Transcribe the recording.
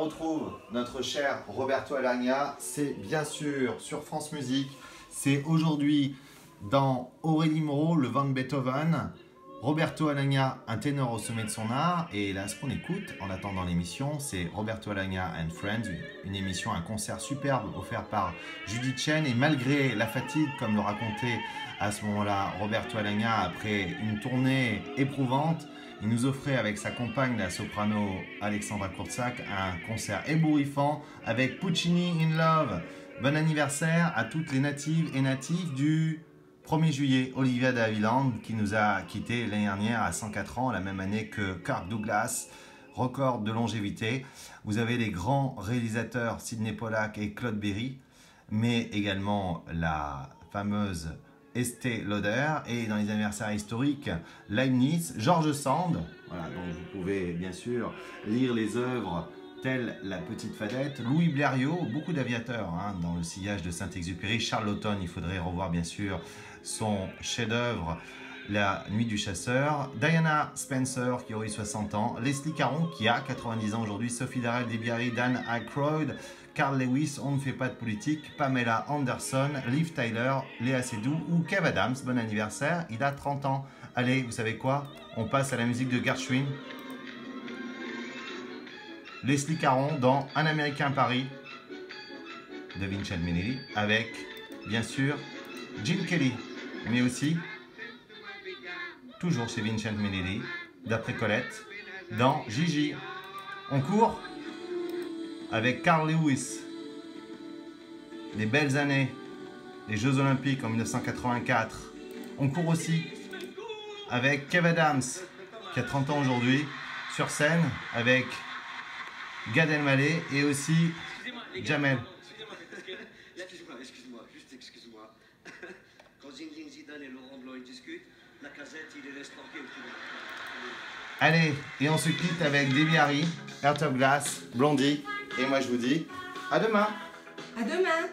retrouve notre cher Roberto Alagna, c'est bien sûr sur France Musique. C'est aujourd'hui dans Aurélie Moreau, le Van Beethoven. Roberto Alagna, un ténor au sommet de son art. Et là, ce qu'on écoute en attendant l'émission, c'est Roberto Alagna and Friends, une émission, un concert superbe offert par Judith Chen. Et malgré la fatigue, comme le racontait à ce moment-là Roberto Alagna, après une tournée éprouvante, il nous offrait avec sa compagne, la soprano Alexandra Kurtzak, un concert ébouriffant avec Puccini in Love. Bon anniversaire à toutes les natives et natifs du 1er juillet. Olivia de Havilland qui nous a quittés l'année dernière à 104 ans, la même année que Kirk Douglas, record de longévité. Vous avez les grands réalisateurs Sidney Pollack et Claude Berry, mais également la fameuse Estée Lauder, et dans les anniversaires historiques, Leibniz, George Sand, voilà, dont vous pouvez bien sûr lire les œuvres telles La Petite Fadette, Louis Blériot, beaucoup d'aviateurs dans le sillage de Saint-Exupéry, Charles Laughton, il faudrait revoir bien sûr son chef-d'œuvre La Nuit du Chasseur, Diana Spencer qui aurait eu 60 ans, Leslie Caron qui a 90 ans aujourd'hui, Sophie Darrell, Debbie Harry, Dan Aykroyd, Carl Lewis, on ne fait pas de politique, Pamela Anderson, Liv Tyler, Léa Seydoux ou Kev Adams, bon anniversaire, il a 30 ans. Allez, vous savez quoi? On passe à la musique de Gershwin. Leslie Caron dans Un Américain à Paris de Vincent Minnelli avec, bien sûr, Gene Kelly, mais aussi, toujours chez Vincent Minnelli, d'après Colette, dans Gigi. On court avec Carl Lewis, les belles années, les Jeux Olympiques en 1984. On court aussi avec Kev Adams, qui a 30 ans aujourd'hui, sur scène avec Gad Elmaleh et aussi Jamel. Excuse-moi. Quand Zinedine Zidane et Laurent Blanc discutent, la casette, il les laisse tranquilles. Allez, et on se quitte avec Debbie Harry, Heart of Glass, Blondie. Et moi je vous dis à demain. À demain.